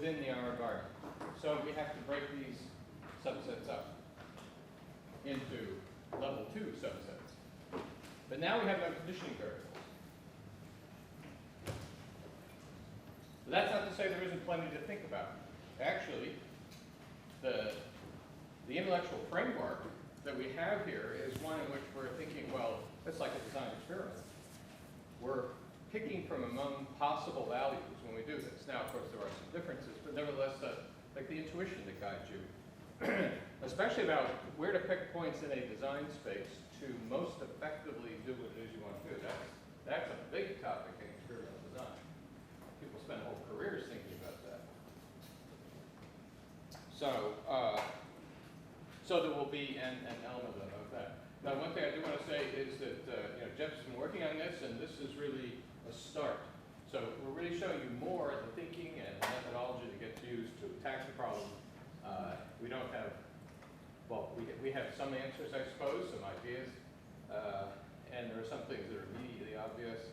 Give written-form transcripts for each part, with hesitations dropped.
within the R environment. So we have to break these subsets up into level 2 subsets. But now we have no conditioning variables. But that's not to say there isn't plenty to think about. Actually, the intellectual framework that we have here is one in which we're thinking, well, it's like a design experiment. We're picking from among possible values when we do this. Now, of course, there are some differences, but nevertheless, like the intuition that guides you, especially about where to pick points in a design space to most effectively do what it is you want to do. That's a big topic in experimental design. People spend whole careers thinking about that. So there will be an element of that. Now, one thing I do want to say is that Jeff's been working on this, and this is really a start. So we're really showing you more of the thinking and the methodology that gets used to attack the problem. We don't have, well, we have some answers, I suppose, some ideas, and there are some things that are immediately obvious.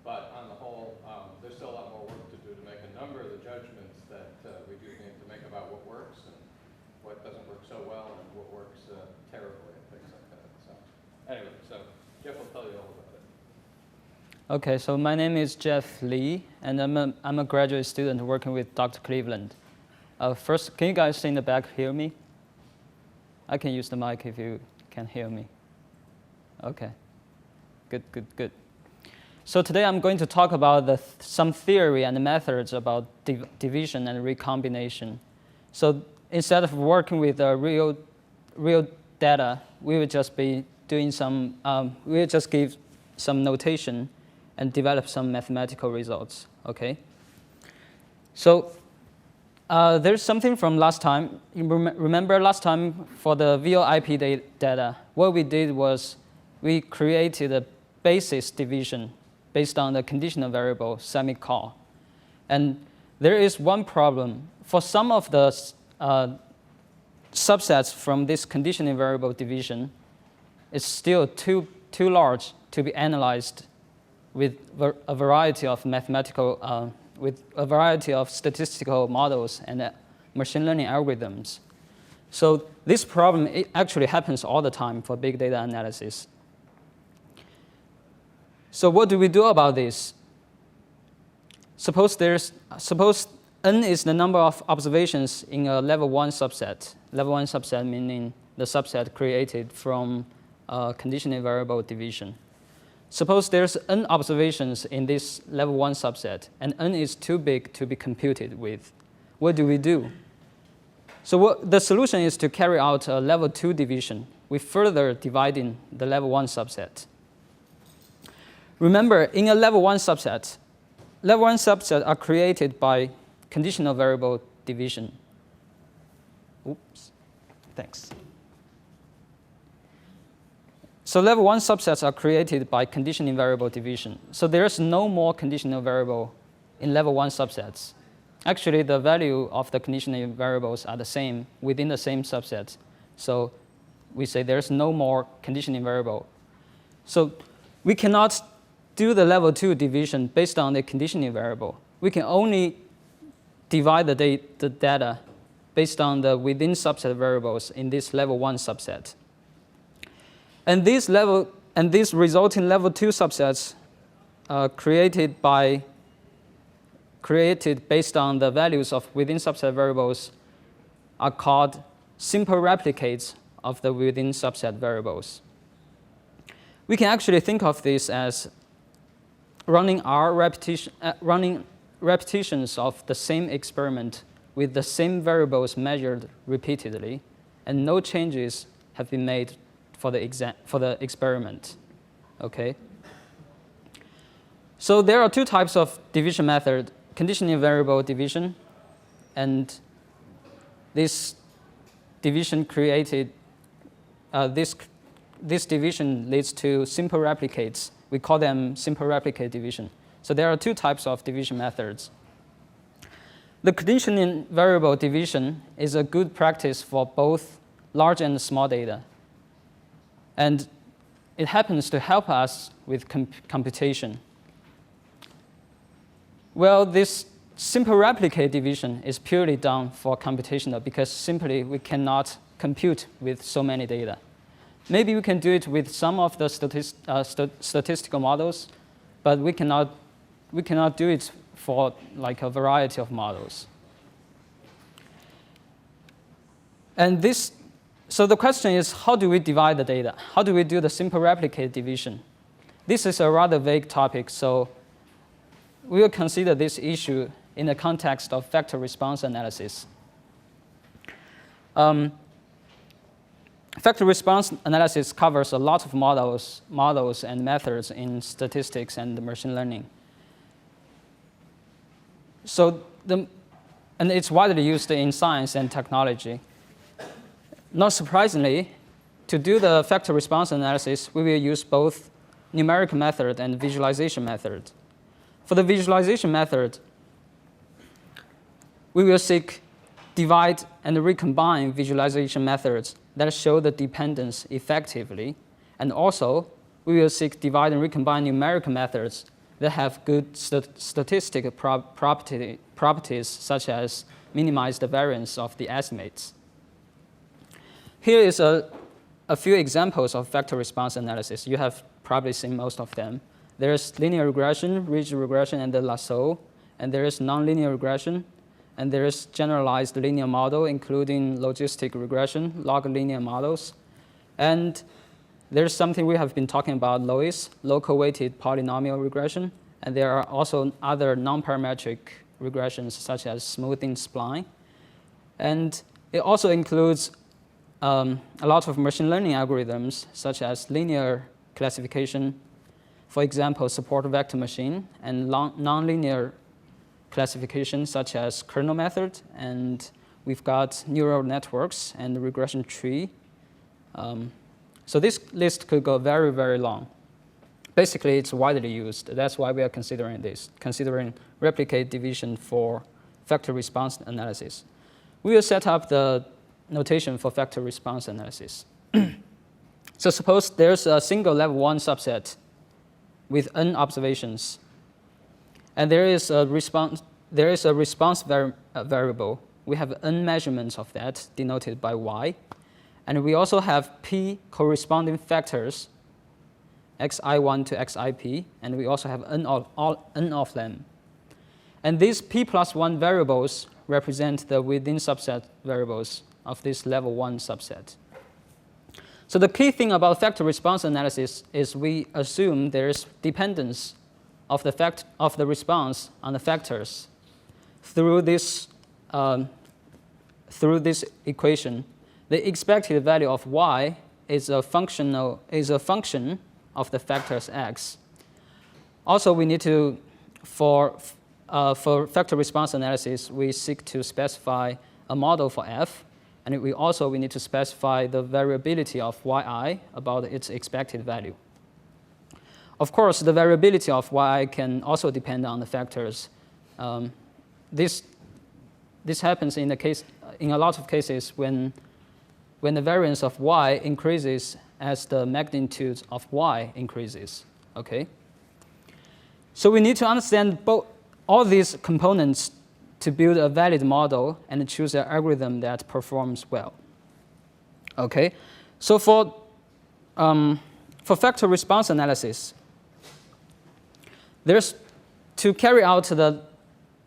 But on the whole, there's still a lot more work to do to make a number of the judgments that we do need to make about what works and what doesn't work so well and what works terribly and things like that. So anyway, so Jeff will tell you all about it. Okay, so my name is Jeff Lee, and I'm a graduate student working with Dr. Cleveland. First, can you guys in the back hear me? I can use the mic if you can hear me. Okay, good. So today I'm going to talk about some theory and methods about division and recombination. So instead of working with real data, we will just be doing some, we will just give some notation and develop some mathematical results, okay? So there's something from last time. You remember last time for the VOIP data, what we did was we created a basis division based on the conditional variable semi-call. And there is one problem. For some of the subsets from this conditional variable division, it's still too large to be analyzed with a variety of mathematical, with a variety of statistical models and machine learning algorithms. So this problem, it actually happens all the time for big data analysis. So what do we do about this? Suppose n is the number of observations in a level 1 subset. Level 1 subset meaning the subset created from conditional variable division. Suppose there's n observations in this level 1 subset, and n is too big to be computed with. What do we do? So the solution is to carry out a level 2 division with further dividing the level 1 subset. Remember, in a level 1 subset are created by conditional variable division. Oops, thanks. So level 1 subsets are created by conditional variable division. So there's no more conditional variable in level 1 subsets. Actually, the value of the conditional variables are the same within the same subset. So we say there's no more conditional variable. So we cannot do the level 2 division based on the conditional variable. We can only divide the data based on the within subset variables in this level 1 subset. And these resulting level 2 subsets created based on the values of within subset variables are called simple replicates of the within subset variables. We can actually think of this as running repetitions of the same experiment with the same variables measured repeatedly, and no changes have been made for the experiment. Okay. So there are two types of division method: conditional variable division, and this division created. This division leads to simple replicates. We call them simple replicate division. So there are two types of division methods. The conditional variable division is a good practice for both large and small data. And it happens to help us with computation. Well, this simple replicate division is purely done for computational because simply we cannot compute with so many data. Maybe we can do it with some of the statistical models, but we cannot do it for like a variety of models. And so the question is, how do we divide the data? How do we do the simple replicate division? This is a rather vague topic, so we will consider this issue in the context of vector response analysis. Vector response analysis covers a lot of models and methods in statistics and machine learning. And it's widely used in science and technology. Not surprisingly, to do the vector response analysis, we will use both numerical method and visualization method. For the visualization method, we will seek divide and recombine visualization methods that show the dependence effectively. And also, we will seek divide and recombine numerical methods that have good statistical properties, such as minimize the variance of the estimates. Here is a few examples of vector response analysis. You have probably seen most of them. There's linear regression, ridge regression, and the lasso. And there is nonlinear regression. And there is generalized linear model, including logistic regression, log linear models. And there's something we have been talking about, LOIS, local weighted polynomial regression. And there are also other non-parametric regressions, such as smoothing spline. And it also includes a lot of machine learning algorithms, such as linear classification, for example, support vector machine, and nonlinear classification, such as kernel method, and we've got neural networks and regression tree. So this list could go very, very long. Basically, it's widely used. That's why we are considering replicate division for vector response analysis. We will set up the notation for vector response analysis. So suppose there's a single level 1 subset with n observations, and there is a response variable. We have n measurements of that, denoted by y. And we also have p corresponding factors, xi1 to xip, and we also have n of them. And these p plus 1 variables represent the within subset variables of this level 1 subset. So the key thing about vector response analysis is we assume there is dependence of the response on the factors through this equation. The expected value of y is a function of the factors x. Also, we need to, for vector response analysis, we seek to specify a model for f, and we need to specify the variability of yi about its expected value. Of course, the variability of yi can also depend on the factors. This happens in a lot of cases when the variance of y increases as the magnitude of y increases. Okay. So we need to understand all these components to build a valid model and choose an algorithm that performs well. Okay. So for vector response analysis, to carry out the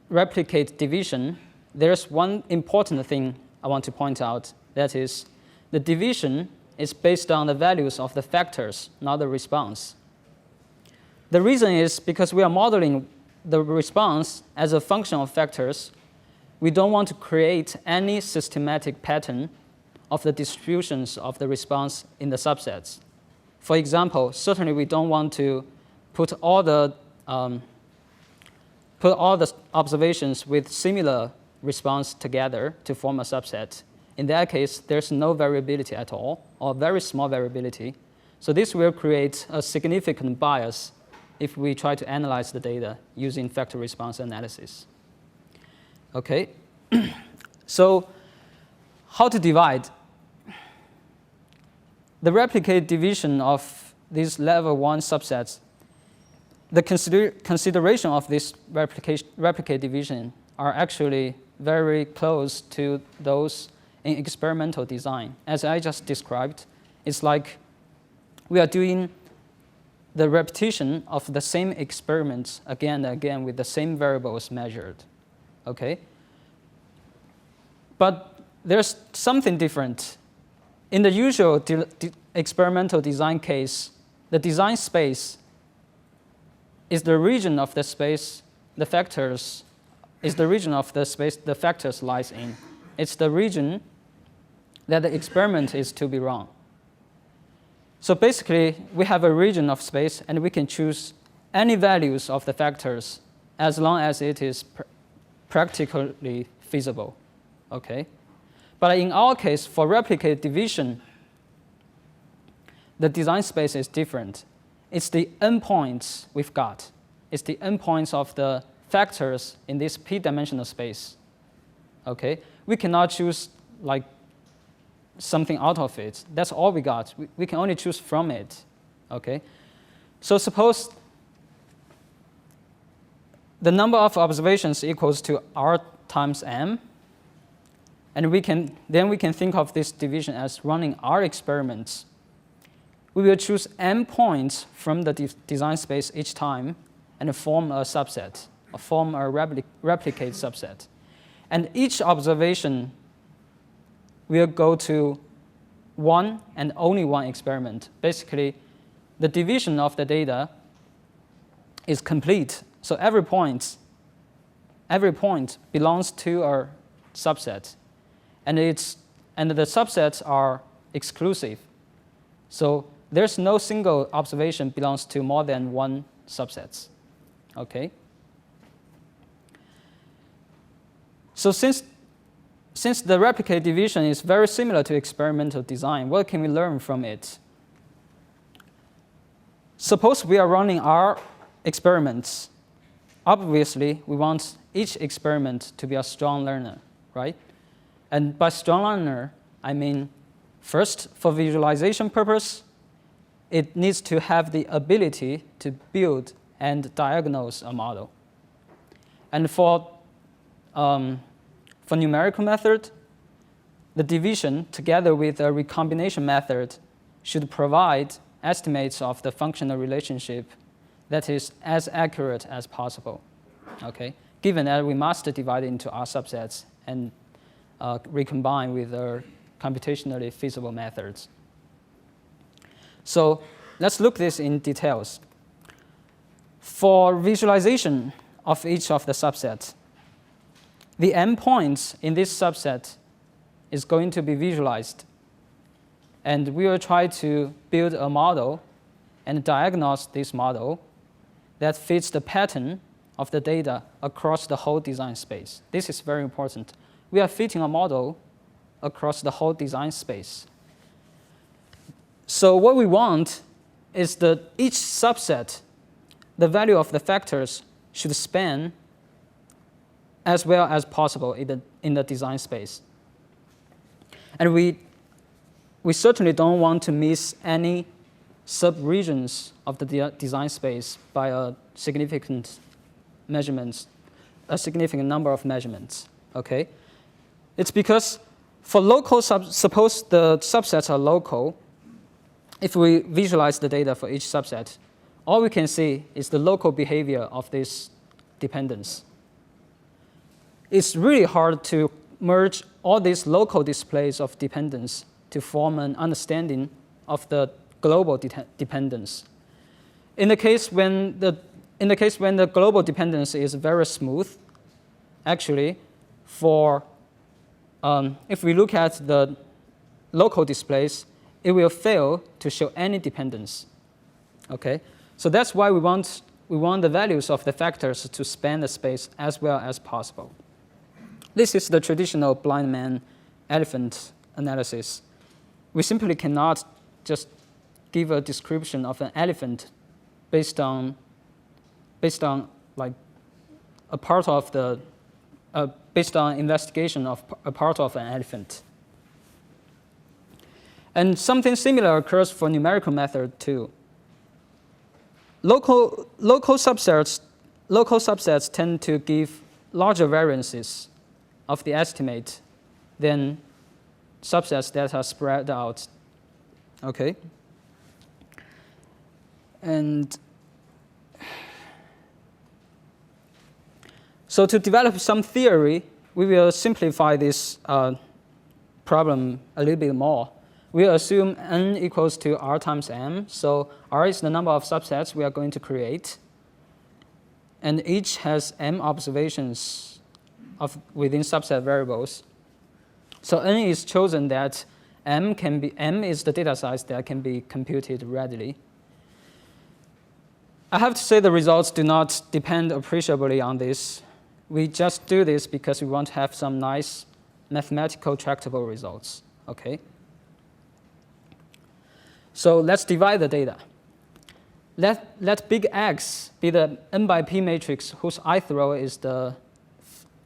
replicate division, there's one important thing I want to point out. That is, the division is based on the values of the factors, not the response. The reason is because we are modeling the response as a function of factors. We don't want to create any systematic pattern of the distributions of the response in the subsets. For example, certainly we don't want to put all the observations with similar response together to form a subset. In that case, there's no variability at all, or very small variability. So this will create a significant bias if we try to analyze the data using vector response analysis. Okay, so how to divide? The replicate division of these level 1 subsets the consideration of this replicate division are actually very close to those in experimental design. As I just described, it's like we are doing the repetition of the same experiments again and again with the same variables measured, okay? But there's something different. In the usual experimental design case, the design space is the region of the space the factors is the region of the space the factors lies in. It's the region that the experiment is to be run. So basically, we have a region of space, and we can choose any values of the factors as long as it is practically feasible, okay? But in our case, for replicate division, the design space is different. It's the endpoints we've got. It's the endpoints of the factors in this p-dimensional space, okay? We cannot choose like something out of it. That's all we got. We can only choose from it, okay? So suppose the number of observations equals to R times M, and then we can think of this division as running R experiments. We will choose M points from the design space each time and form a subset, or form a replicate subset. And each observation will go to one and only one experiment. Basically, the division of the data is complete. So every point belongs to a subset. And the subsets are exclusive. So there's no single observation belongs to more than one subset, okay? So since the replicate division is very similar to experimental design, what can we learn from it? Suppose we are running our experiments. Obviously, we want each experiment to be a strong learner, right? And by strong learner, I mean, first, for visualization purpose, it needs to have the ability to build and diagnose a model. And for numerical method, the division, together with a recombination method, should provide estimates of the functional relationship that is as accurate as possible, okay? Given that we must divide it into R subsets and recombine with our computationally feasible methods. So let's look this in details. For visualization of each of the subsets, the endpoints in this subset is going to be visualized. And we will try to build a model and diagnose this model that fits the pattern of the data across the whole design space. This is very important. We are fitting a model across the whole design space. So what we want is that each subset, the value of the factors should span as well as possible in the design space. And we certainly don't want to miss any sub-regions of the design space by a significant number of measurements, okay? It's because for local, suppose the subsets are local, if we visualize the data for each subset, all we can see is the local behavior of this dependence. It's really hard to merge all these local displays of dependence to form an understanding of the global dependence. In the case when the global dependence is very smooth, actually, if we look at the local displays, it will fail to show any dependence. Okay, so that's why we want the values of the factors to span the space as well as possible. This is the traditional blind man elephant analysis. We simply cannot just give a description of an elephant based on like a part of the based on investigation of a part of an elephant. And something similar occurs for numerical method too. local subsets tend to give larger variances of the estimate than subsets that are spread out. Okay. And so to develop some theory, we will simplify this problem a little bit more. We assume n equals to r times m. So r is the number of subsets we are going to create. And each has m observations within subset variables. So n is chosen that m is the data size that can be computed readily. I have to say the results do not depend appreciably on this. We just do this because we want to have some nice mathematical tractable results. Okay. So let's divide the data. Let big X be the n by p matrix whose ith row is the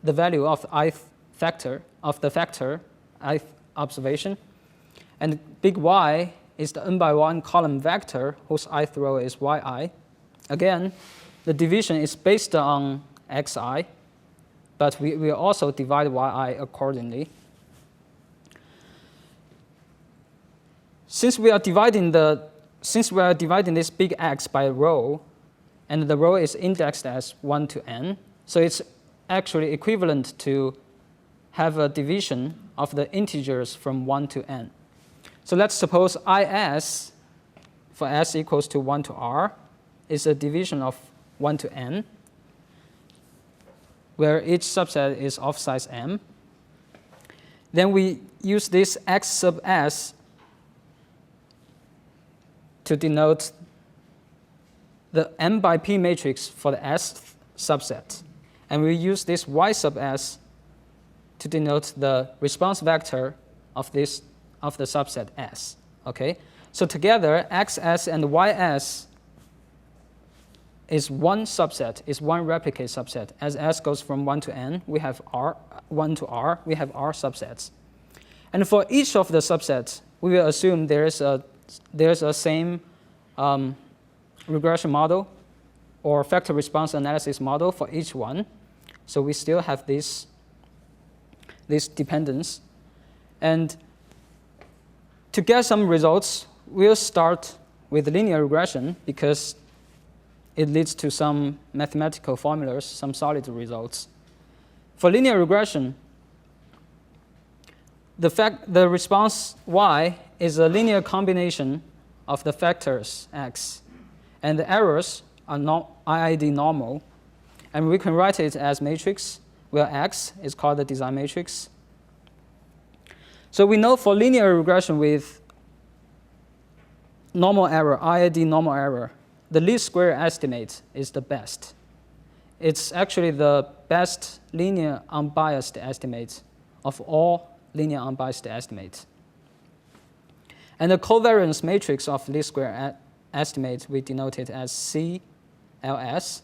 value of ith factor of the factor ith observation, and big Y is the n by 1 column vector whose ith row is yi. Again, the division is based on xi, but we will also divide yi accordingly. Since we are dividing this big X by a row, and the row is indexed as 1 to n, so it's actually equivalent to have a division of the integers from 1 to n. So let's suppose is, for s equals to 1 to r, is a division of 1 to n, where each subset is of size m. Then we use this x sub s to denote the m by p matrix for the s subset. And we use this y sub s to denote the response vector of the subset S. Okay? So together, XS and YS is one subset, is one replicate subset. As S goes from 1 to n, we have 1 to r, we have r subsets. And for each of the subsets, we will assume there's a same regression model or factor response analysis model for each one. So we still have this dependence. And to get some results, we'll start with linear regression because it leads to some mathematical formulas, some solid results. For linear regression, the response y is a linear combination of the factors x, and the errors are IID normal. And we can write it as matrix, where x is called the design matrix. So we know for linear regression with normal error, IID normal error, the least square estimate is the best. It's actually the best linear unbiased estimate of all linear unbiased estimates. And the covariance matrix of least square estimate, we denote it as CLS,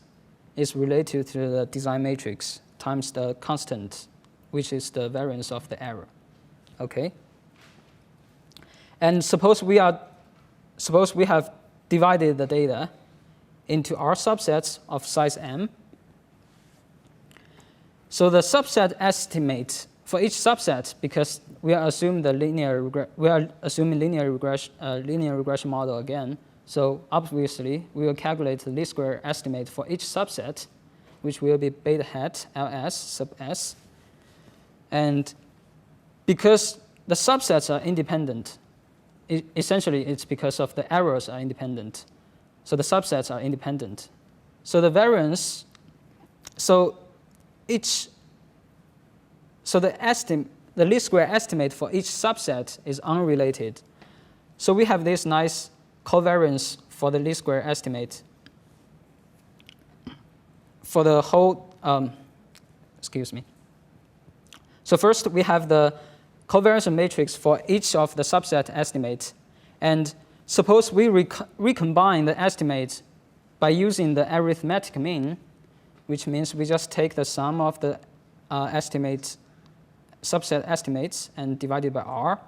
is related to the design matrix times the constant, which is the variance of the error. Okay? And suppose we have divided the data into R subsets of size m. So the subset estimate for each subset, because we are assuming linear regression model again. So obviously, we will calculate the least square estimate for each subset, which will be beta hat ls sub s. And because the subsets are independent, essentially it's because of the errors are independent. So the subsets are independent. So the variance, the least square estimate for each subset is unrelated. So we have this nice covariance for the least square estimate for the whole, So first we have the covariance matrix for each of the subset estimates. And suppose we recombine the estimates by using the arithmetic mean, which means we just take the sum of the subset estimates and divide it by r.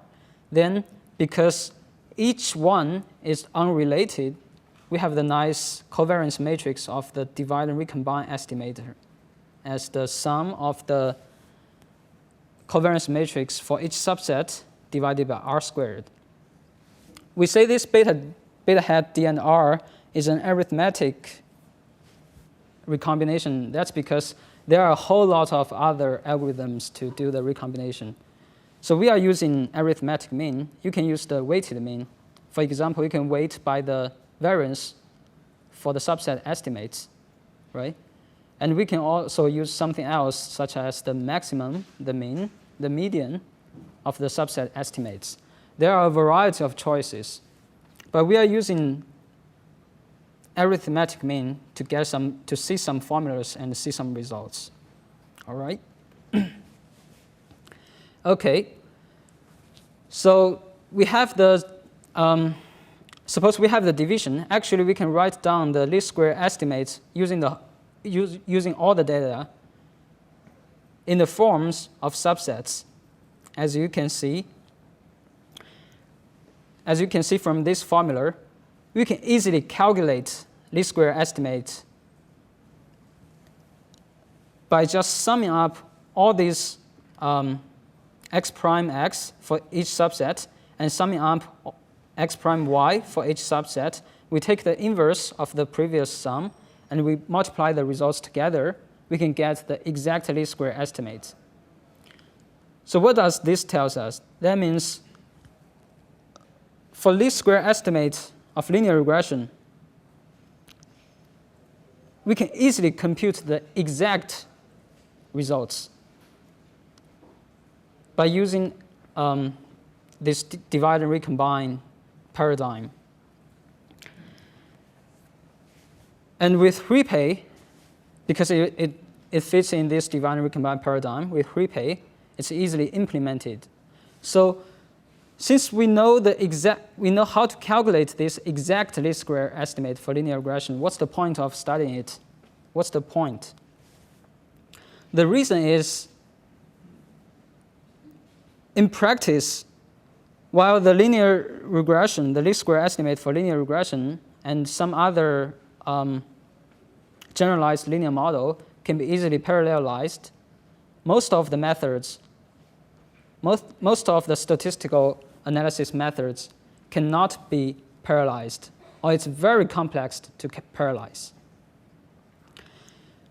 Then because each one is unrelated, we have the nice covariance matrix of the divide and recombine estimator as the sum of the covariance matrix for each subset divided by R squared. We say this beta hat D and R is an arithmetic recombination. That's because there are a whole lot of other algorithms to do the recombination. So we are using arithmetic mean. You can use the weighted mean. For example, you can weight by the variance for the subset estimates, right? And we can also use something else, such as the maximum, the mean, the median of the subset estimates. There are a variety of choices, but we are using arithmetic mean to see some formulas and see some results. All right. Okay. So we have the suppose we have the division. Actually, we can write down the least square estimates using all the data in the forms of subsets, as you can see. As you can see from this formula, we can easily calculate least square estimates by just summing up all these x prime x for each subset and summing up x prime y for each subset. We take the inverse of the previous sum and we multiply the results together. We can get the exact least square estimate. So what does this tell us? That means for least square estimate of linear regression, we can easily compute the exact results by using this divide and recombine paradigm. And with repay, because it fits in this divide and recombine paradigm, with repay, it's easily implemented. So since we know how to calculate this exact least square estimate for linear regression, what's the point of studying it? What's the point? The reason is, in practice, while the linear regression, the least square estimate for linear regression, and some other generalized linear model can be easily parallelized, most of the methods, most of the statistical analysis methods cannot be parallelized, or it's very complex to parallelize.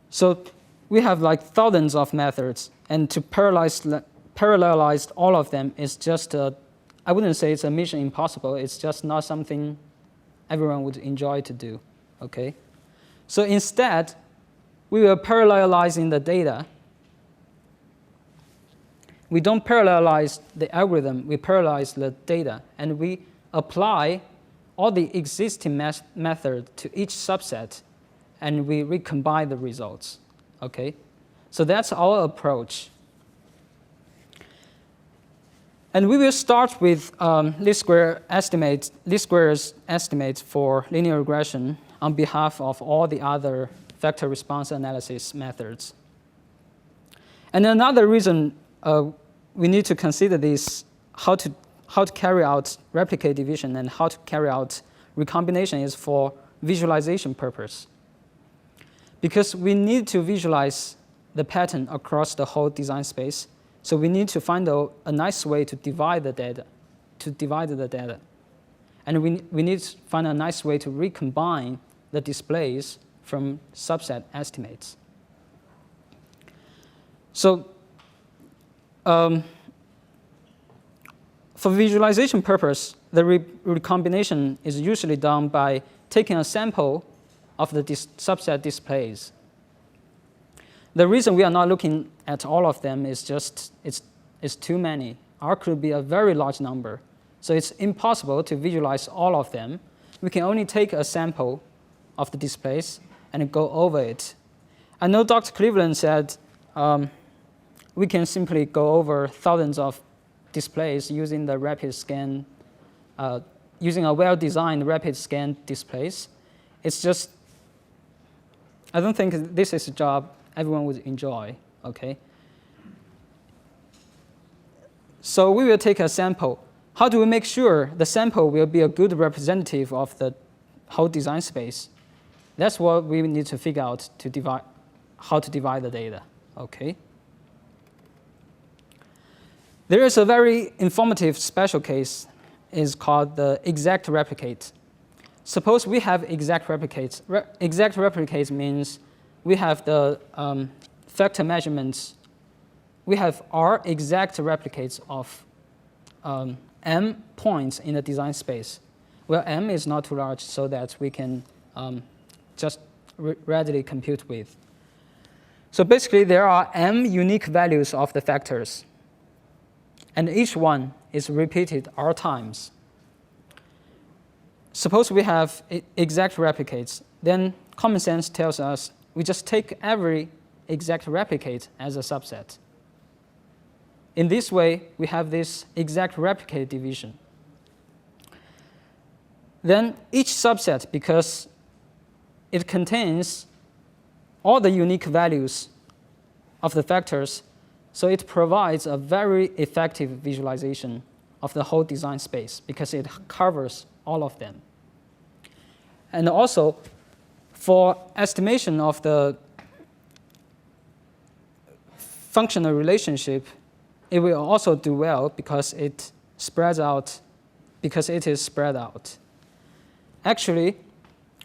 So we have like thousands of methods, and to parallelize all of them is just I wouldn't say it's a mission impossible. It's just not something everyone would enjoy to do. Okay, so instead, we are parallelizing the data. We don't parallelize the algorithm, we parallelize the data, and we apply all the existing method to each subset, and we recombine the results. Okay, so that's our approach. And we will start with least squares estimates for linear regression on behalf of all the other vector response analysis methods. And another reason we need to consider this, how to carry out replicate division and how to carry out recombination, is for visualization purpose. Because we need to visualize the pattern across the whole design space, so we need to find a nice way to divide the data, And we need to find a nice way to recombine the displays from subset estimates. So for visualization purpose, the recombination is usually done by taking a sample of the subset displays. The reason we are not looking at all of them is just it's too many. R could be a very large number, so it's impossible to visualize all of them. We can only take a sample of the displays and go over it. I know Dr. Cleveland said we can simply go over thousands of displays using the rapid scan, using a well-designed rapid scan displays. It's just, I don't think this is a job everyone would enjoy, okay? So we will take a sample. How do we make sure the sample will be a good representative of the whole design space. That's what we need to figure out to divide, how to divide the data. Okay. There is a very informative special case, is called the exact replicate. Suppose we have exact replicates. Exact replicates means we have the factor measurements. We have R exact replicates of M points in the design space, where M is not too large so that we can just readily compute with. So basically, there are M unique values of the factors, and each one is repeated R times. Suppose we have exact replicates, then common sense tells us we just take every exact replicate as a subset. In this way, we have this exact replicate division. Then each subset, because it contains all the unique values of the factors, so it provides a very effective visualization of the whole design space because it covers all of them. And also, for estimation of the functional relationship, it will also do well because it spreads out, because it is spread out. Actually,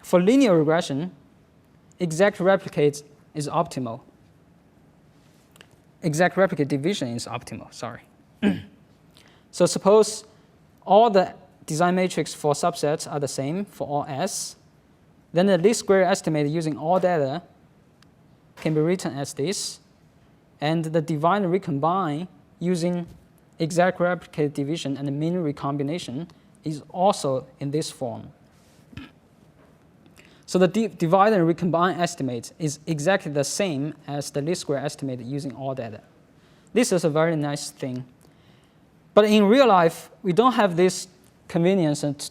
for linear regression, exact replicate is optimal. Exact replicate division is optimal, sorry. So suppose all the design matrix for subsets are the same for all S, then the least square estimate using all data can be written as this, and the divide and recombine using exact replicate division and mean recombination is also in this form. So the divide and recombine estimate is exactly the same as the least square estimate using all data. This is a very nice thing. But in real life, we don't have this convenience, and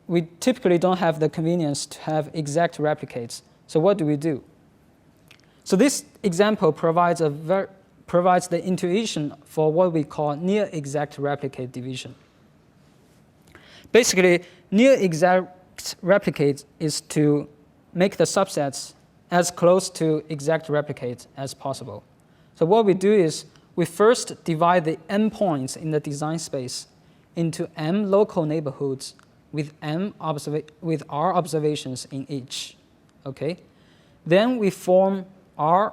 we typically don't have the convenience to have exact replicates. So what do we do? So this example provides the intuition for what we call near exact replicate division. Basically, near exact replicate is to make the subsets as close to exact replicate as possible. So what we do is we first divide the M points in the design space into M local neighborhoods with R observations in each. Okay? Then we form R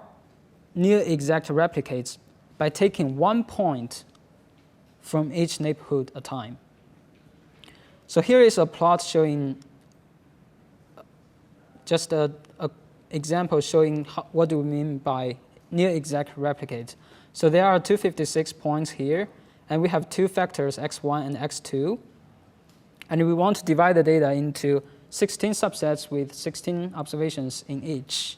near exact replicates by taking one point from each neighborhood at a time. So here is a plot showing just an example showing what do we mean by near exact replicate. So there are 256 points here, and we have two factors, x1 and x2. And we want to divide the data into 16 subsets with 16 observations in each.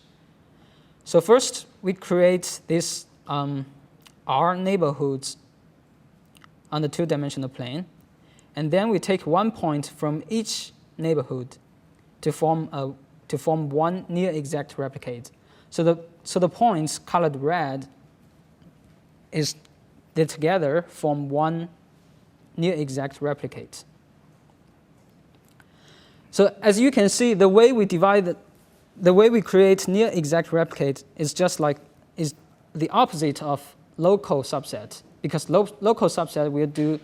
So first, we create these R neighborhoods on the two-dimensional plane. And then we take one point from each neighborhood to form one near exact replicate. So the points colored red they together form one near exact replicate. So as you can see, the way we create near exact replicate is the opposite of local subset, because local subset will do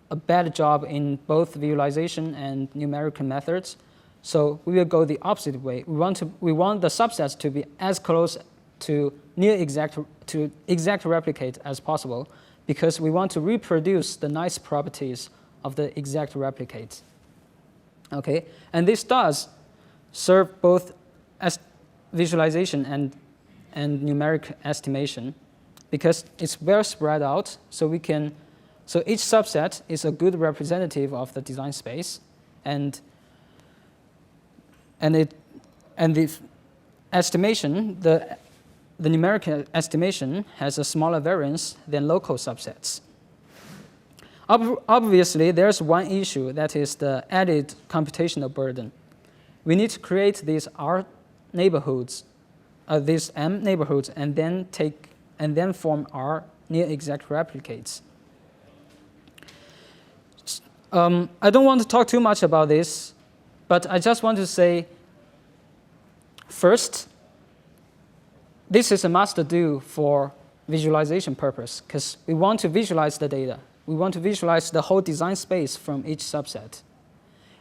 a bad job in both visualization and numerical methods. So we will go the opposite way. We want the subsets to be as close to exact replicate as possible, because we want to reproduce the nice properties of the exact replicate. Okay, and this does serve both as visualization and numeric estimation, because it's well spread out. So each subset is a good representative of the design space, and the estimation, the numerical estimation has a smaller variance than local subsets. Obviously, there's one issue, that is the added computational burden. We need to create these R neighborhoods, these M neighborhoods, and then form R near exact replicates. I don't want to talk too much about this, But I just want to say, first, this is a must-do for visualization purpose, because we want to visualize the data. We want to visualize the whole design space from each subset.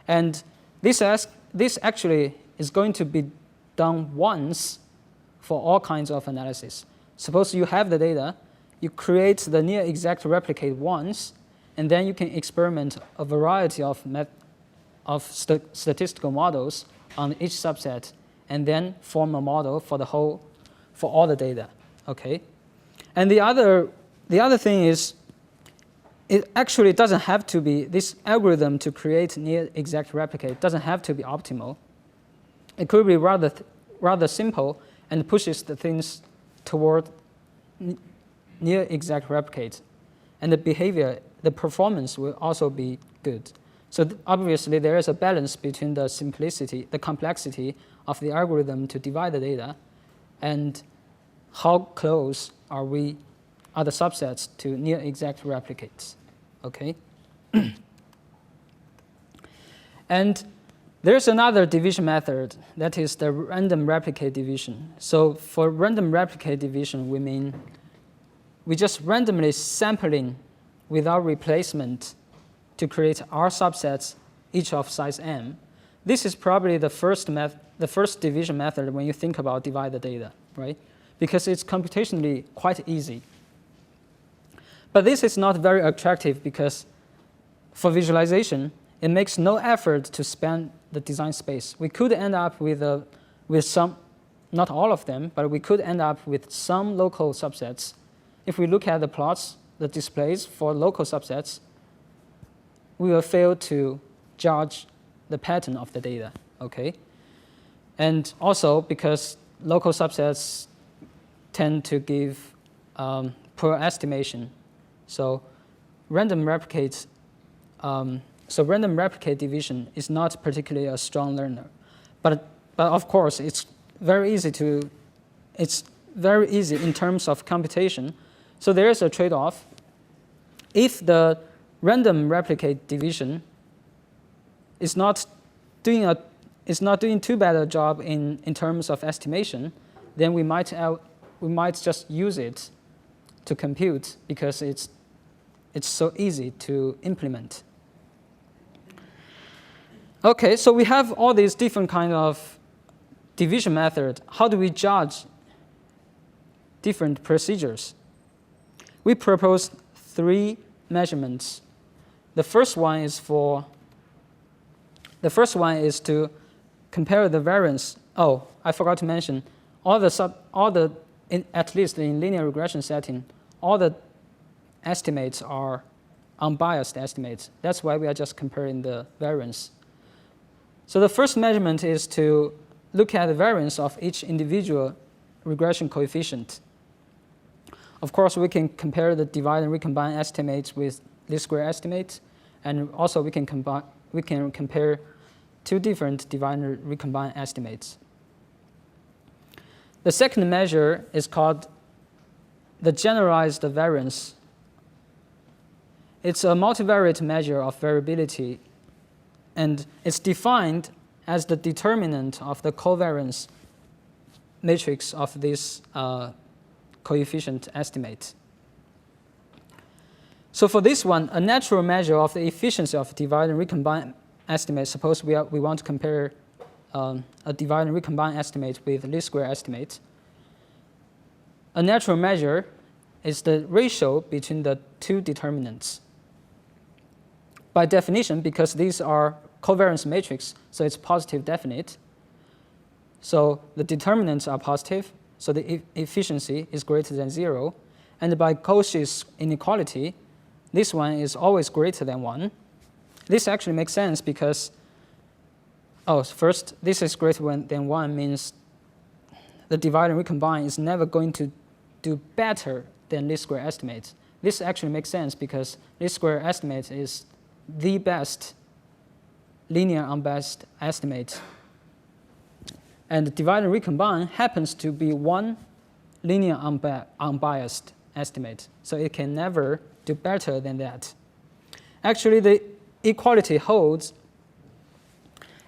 And this actually is going to be done once for all kinds of analysis. Suppose you have the data, you create the near exact replicate once, and then you can experiment a variety of statistical models on each subset, and then form a model for all the data. Okay, and the other thing is, it actually doesn't have to be this algorithm to create near exact replicate doesn't have to be optimal. It could be rather simple and pushes the things toward near exact replicate, and the performance will also be good. So obviously there is a balance between the simplicity, the complexity of the algorithm to divide the data, and how close are the subsets to near exact replicates. Okay. And there's another division method, that is the random replicate division. So for random replicate division, we mean we just randomly sampling without replacement to create R subsets, each of size m. This is probably the first division method when you think about divide the data, right? Because it's computationally quite easy. But this is not very attractive because for visualization, it makes no effort to span the design space. We could end up with some, not all of them, but we could end up with some local subsets. If we look at the plots, the displays for local subsets, we will fail to judge the pattern of the data, okay? And also because local subsets tend to give poor estimation. So random replicate division is not particularly a strong learner. But of course, it's very easy in terms of computation. So there is a trade-off. If the random replicate division is not doing too bad a job in terms of estimation, then we might just use it to compute because it's so easy to implement. Okay, so we have all these different kind of division methods. How do we judge different procedures? We propose 3 measurements. The first one is to compare the variance. Oh, I forgot to mention, at least in linear regression setting, all the estimates are unbiased estimates. That's why we are just comparing the variance. So the first measurement is to look at the variance of each individual regression coefficient. Of course, we can compare the divide and recombine estimates with least square estimates, and also we can compare 2 different divide and recombine estimates. The second measure is called the generalized variance. It's a multivariate measure of variability, and it's defined as the determinant of the covariance matrix of this coefficient estimate. So for this one, a natural measure of the efficiency of divide and recombine estimate, suppose we want to compare a divide and recombine estimate with least square estimate. A natural measure is the ratio between the 2 determinants. By definition, because these are covariance matrix, so it's positive definite. So the determinants are positive, so the efficiency is greater than 0. And by Cauchy's inequality, this one is always greater than 1. This actually makes sense because, first, this is greater than 1 means the divide and recombine is never going to do better than least square estimate. This actually makes sense because least square estimate is the best linear unbiased estimate. And divide and recombine happens to be one linear unbiased estimate. So it can never do better than that. Actually, the equality holds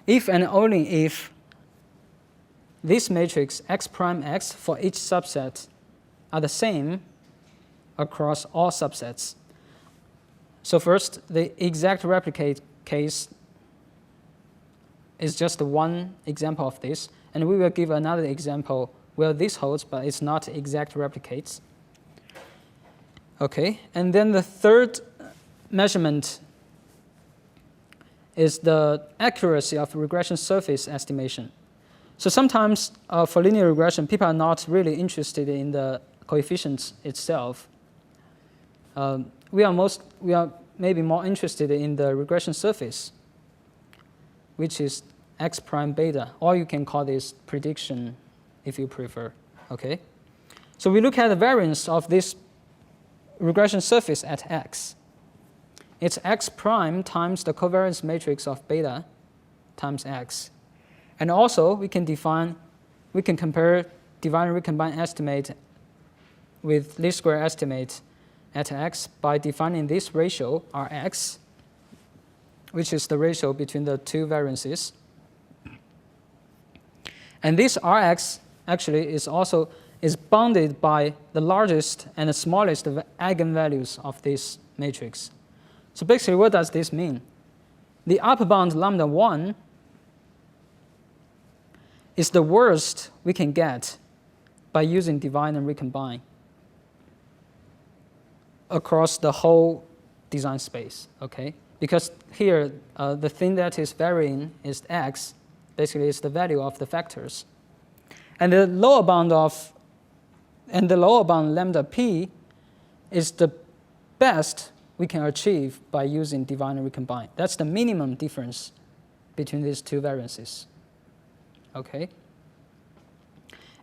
if and only if this matrix x prime x for each subset are the same across all subsets. So first, the exact replicate case is just one example of this, and we will give another example where this holds, but it's not exact replicates. Okay, and then the third measurement is the accuracy of regression surface estimation. So sometimes for linear regression, people are not really interested in the coefficients itself. We are maybe more interested in the regression surface, which is x prime beta, or you can call this prediction if you prefer. Okay, so we look at the variance of this regression surface at x. It's x prime times the covariance matrix of beta times x. And also, we can compare divide and recombine estimate with least square estimate at x by defining this ratio, Rx, which is the ratio between the two variances. And this Rx actually is bounded by the largest and the smallest eigenvalues of this matrix. So basically, what does this mean? The upper bound lambda 1 is the worst we can get by using divide and recombine across the whole design space, okay? Because here, the thing that is varying is x, basically is the value of the factors. And the lower bound lambda p is the best we can achieve by using divide and recombine. That's the minimum difference between these two variances. Okay?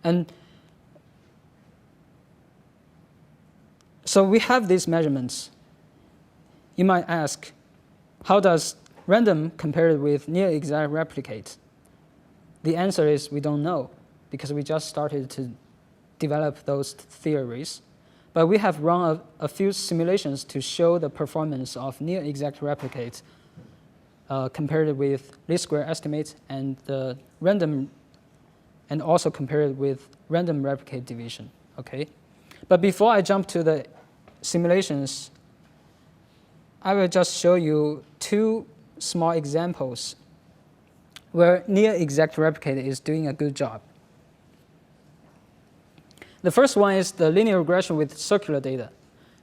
And so we have these measurements. You might ask, how does random compare with near exact replicate? The answer is we don't know, because we just started to develop those theories. But we have run a few simulations to show the performance of near exact replicate compared with least square estimate and the random, and also compared with random replicate division. Okay, but before I jump to the simulations, I will just show you two small examples where near exact replicate is doing a good job. The first one is the linear regression with circular data.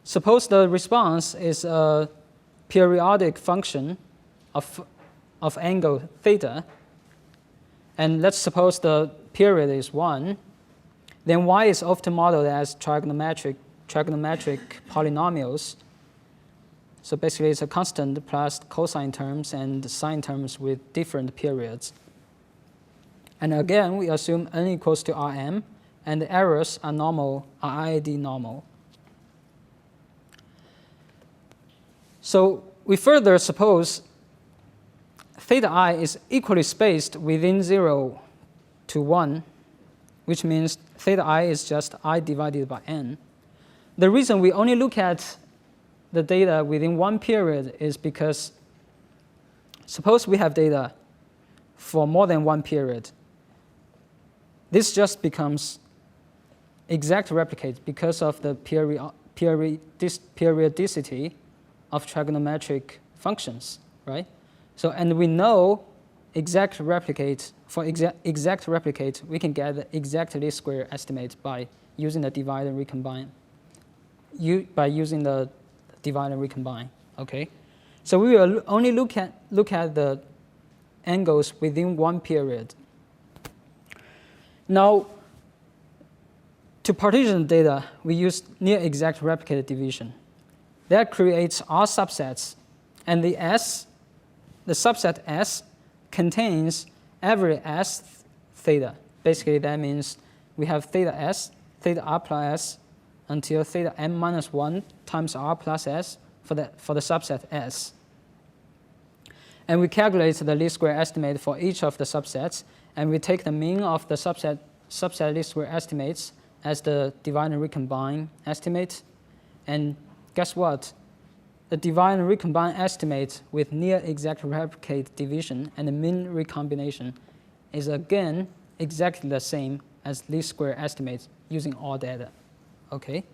Suppose the response is a periodic function of angle theta, and let's suppose the period is 1, then y is often modeled as trigonometric polynomials. So basically, it's a constant plus cosine terms and sine terms with different periods. And again, we assume n equals to Rm, and the errors are normal, are IID normal. So we further suppose theta I is equally spaced within 0 to 1, which means theta I is just I divided by n. The reason we only look at the data within one period is because suppose we have data for more than one period. This just becomes exact replicate because of the periodicity of trigonometric functions, right? So, and we know exact replicate, for exact replicate, we can get the exact least square estimate by using the divide and recombine. Okay? So we will only look at the angles within one period. Now, to partition data, we use near exact replicated division. That creates R subsets, and the subset S contains every S theta. Basically, that means we have theta S, theta R plus S, until theta m minus 1 times R plus S for the subset S. And we calculate the least square estimate for each of the subsets, and we take the mean of the subset least square estimates as the divide and recombine estimate. And guess what? the divide and recombine estimate with near exact replicate division and the mean recombination is again exactly the same as least square estimates using all data. Okay,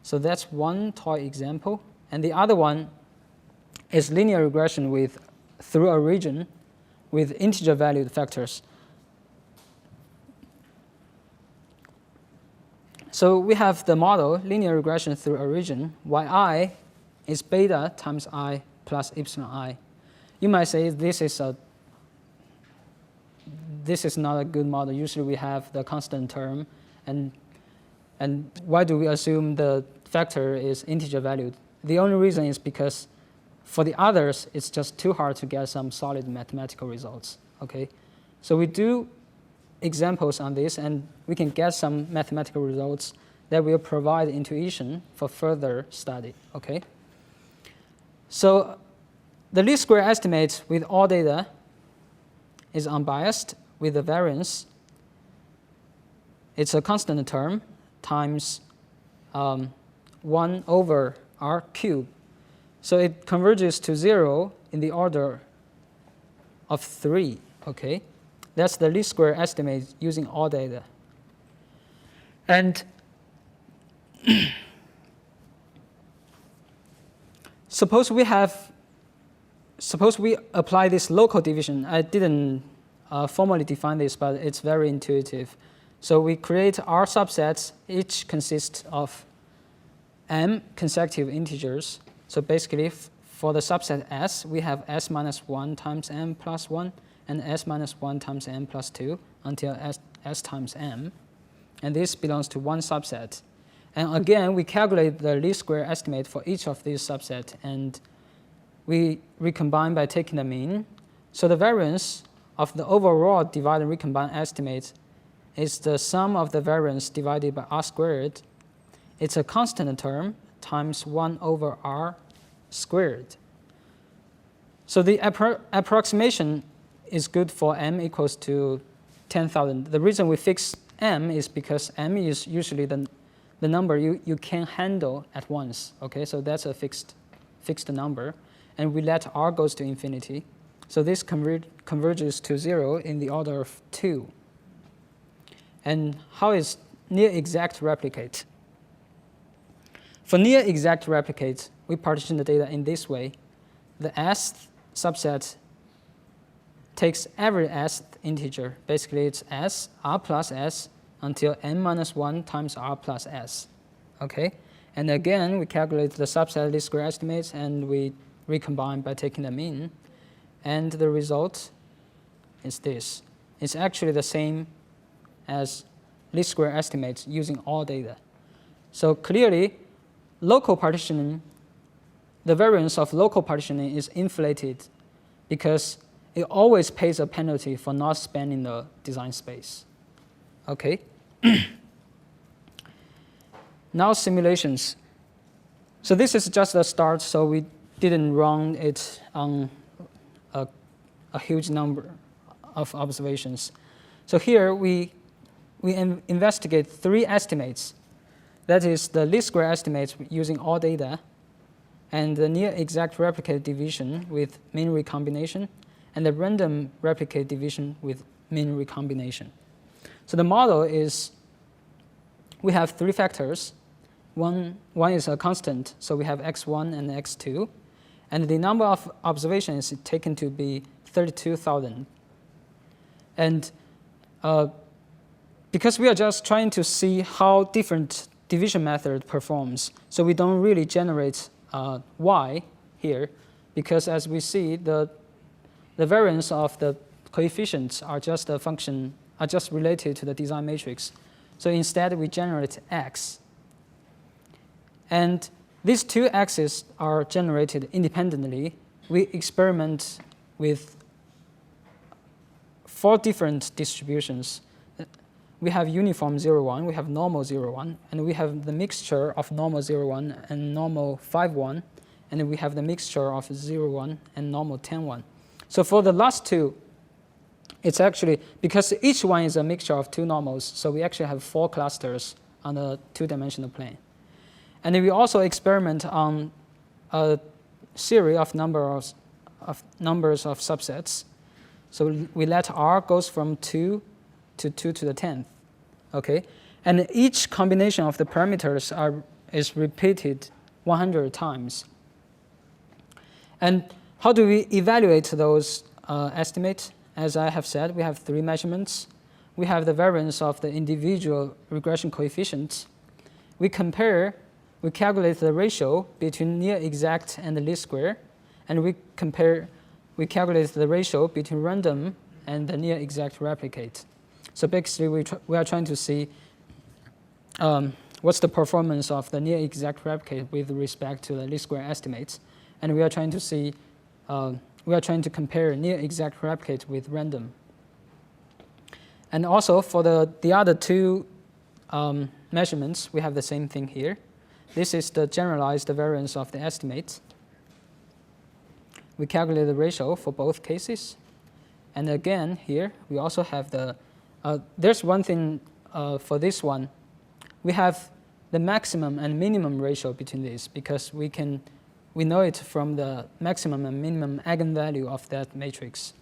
so that's one toy example, and the other one is linear regression through a region with integer valued factors. So we have the model linear regression through a region. Yi is beta times I plus epsilon I. You might say this is not a good model. Usually we have the constant term, and why do we assume the factor is integer valued? The only reason is because for the others, it's just too hard to get some solid mathematical results. Okay, so we do examples on this, and we can get some mathematical results that will provide intuition for further study. Okay, so the least square estimate with all data is unbiased with the variance. It's a constant term times 1 over r cubed. So it converges to 0 in the order of 3. Okay, that's the least square estimate using all data. And suppose we apply this local division. I didn't formally define this, but it's very intuitive. So we create R subsets, each consists of m consecutive integers. So basically, for the subset S, we have S minus 1 times m plus 1, and S minus 1 times m plus 2 until S times m. And this belongs to one subset. And again, we calculate the least square estimate for each of these subsets, and we recombine by taking the mean. So the variance of the overall divide and recombine estimate is the sum of the variance divided by r squared. It's a constant term times 1 over r squared. So the approximation is good for m equals to 10,000. The reason we fix m is because m is usually the number you can handle at once. Okay, so that's a fixed number, and we let r goes to infinity. So this converges to 0 in the order of 2. And how is near exact replicate? For near exact replicate, we partition the data in this way. The S subset takes every S integer. Basically, it's S, R plus S, until n minus 1 times R plus S. Okay? And again, we calculate the subset least square estimates, and we recombine by taking the mean. And the result is this. It's actually the same as least square estimates using all data. So clearly, local partitioning, the variance of local partitioning is inflated because it always pays a penalty for not spanning the design space. Okay. Now simulations. So this is just a start, so we didn't run it on a huge number of observations. So here we investigate 3 estimates. That is the least square estimates using all data, and the near exact replicate division with mean recombination, and the random replicate division with mean recombination. So the model is, we have 3 factors. One is a constant, so we have x1 and x2, and the number of observations is taken to be 32,000. And because we are just trying to see how different division method performs, so we don't really generate y here, because as we see, the variance of the coefficients are just a function, are just related to the design matrix. So instead, we generate x. And these 2 x's are generated independently. We experiment with 4 different distributions. We have uniform 0, 1, we have normal 0, 1, and we have the mixture of normal 0, 1 and normal 5, 1, and then we have the mixture of 0, 1 and normal 10, 1. So for the last 2, it's actually, because each one is a mixture of 2 normals, so we actually have 4 clusters on a 2-dimensional plane. And then we also experiment on a series of numbers of subsets. So we let R goes from 2 to 2 to the 10th. Okay, and each combination of the parameters is repeated 100 times. And how do we evaluate those estimates? As I have said, we have 3 measurements. We have the variance of the individual regression coefficients. We calculate the ratio between near exact and the least square, and we calculate the ratio between random and the near exact replicate. So basically, we are trying to see what's the performance of the near exact replicate with respect to the least square estimates, and we are trying to see we are trying to compare near exact replicate with random. And also for the other 2 measurements, we have the same thing here. This is the generalized variance of the estimates. We calculate the ratio for both cases. And again, here, we also have there's one thing for this one. We have the maximum and minimum ratio between these because we know it from the maximum and minimum eigenvalue of that matrix.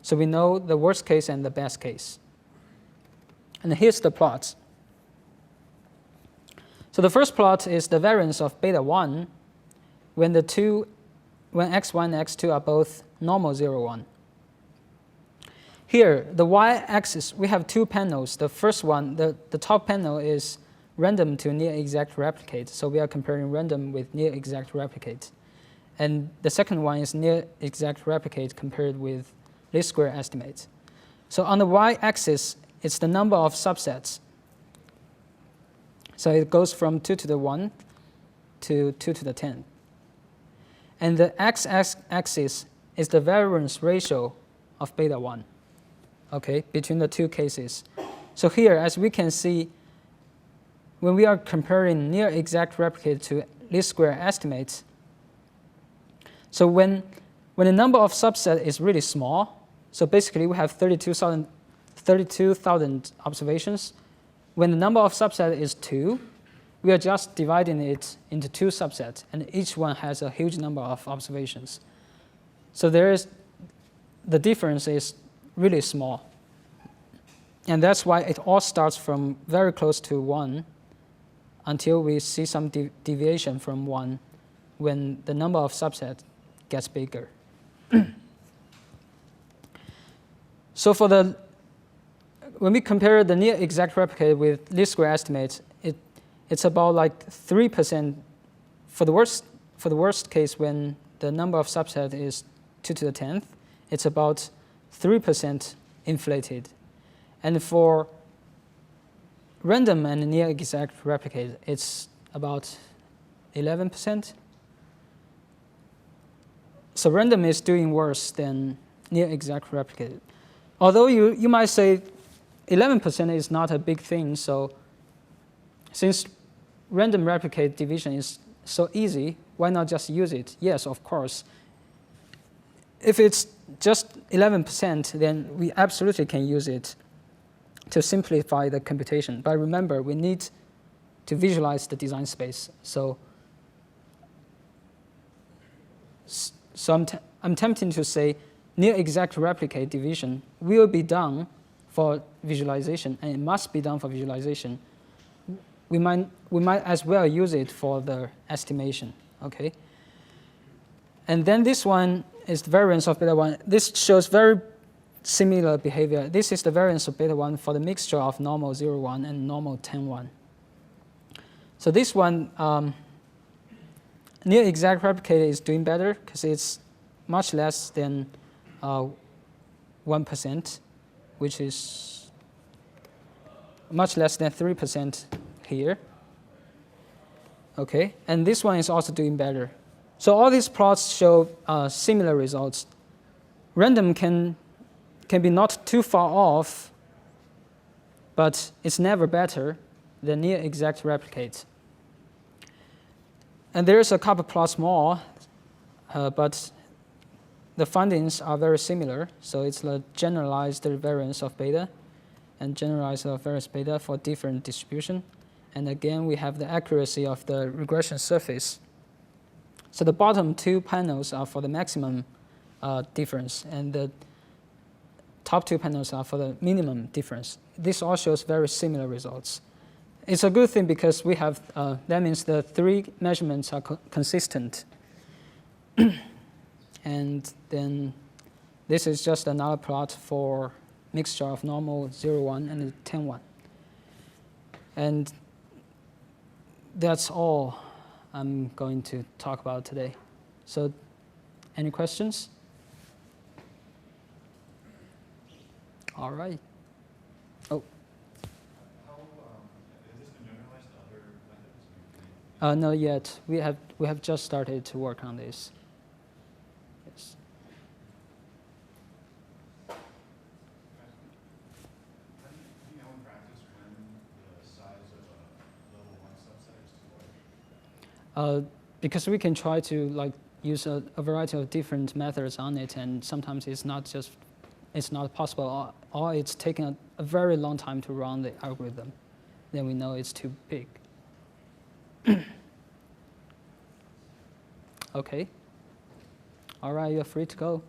So we know the worst case and the best case. And here's the plots. So the first plot is the variance of beta 1 when x1 and x2 are both normal 0, 1. Here, the y-axis, we have 2 panels. The first one, the top panel is random to near exact replicate. So we are comparing random with near exact replicate. And the second one is near exact replicate compared with least square estimate. So on the y-axis, it's the number of subsets. So it goes from 2 to the 1 to 2 to the 10. And the x-axis is the variance ratio of beta 1, okay, between the 2 cases. So here, as we can see, when we are comparing near exact replicate to least square estimates, so when the number of subset is really small, so basically we have 32,000 observations. When the number of subset is 2, we are just dividing it into 2 subsets, and each one has a huge number of observations. So the difference is really small. And that's why it all starts from very close to 1 until we see some deviation from 1 when the number of subsets gets bigger. So when we compare the near exact replicate with least square estimates, it's about like 3% for the worst case when the number of subset is 2 to the 10th, it's about 3% inflated. And for random and near exact replicate, it's about 11%. So random is doing worse than near exact replicate. Although you might say 11% is not a big thing, so since random replicate division is so easy, why not just use it? Yes, of course. If it's just 11%, then we absolutely can use it to simplify the computation. But remember, we need to visualize the design space. So I'm tempted to say near exact replicate division will be done for visualization, and it must be done for visualization. We might as well use it for the estimation, okay? And then this one is the variance of beta 1. This shows very similar behavior. This is the variance of beta 1 for the mixture of normal 0, 1 and normal 10, 1. So this one, near exact replicate is doing better because it's much less than 1%, which is much less than 3% here. Okay, and this one is also doing better. So all these plots show similar results. Random can be not too far off, but it's never better than near exact replicate. And there's a couple plots more, but the findings are very similar. So it's the generalized variance of beta and generalized variance beta for different distribution. And again, we have the accuracy of the regression surface So the bottom two panels are for the maximum difference, and the top two panels are for the minimum difference. This all shows very similar results. It's a good thing because we have, that means the three measurements are consistent. And then this is just another plot for mixture of normal 0, 1 and 10, 1. And that's all I'm going to talk about today. So any questions? All right. Oh. How has this been generalized to other methods? Not yet. We have just started to work on this. Yes. How do you know in practice when the size of a level 1 subset is too large? Because we can try to like use a variety of different methods on it, and sometimes it's not possible, or it's taking a very long time to run the algorithm. Then we know it's too big. Okay. All right, you're free to go.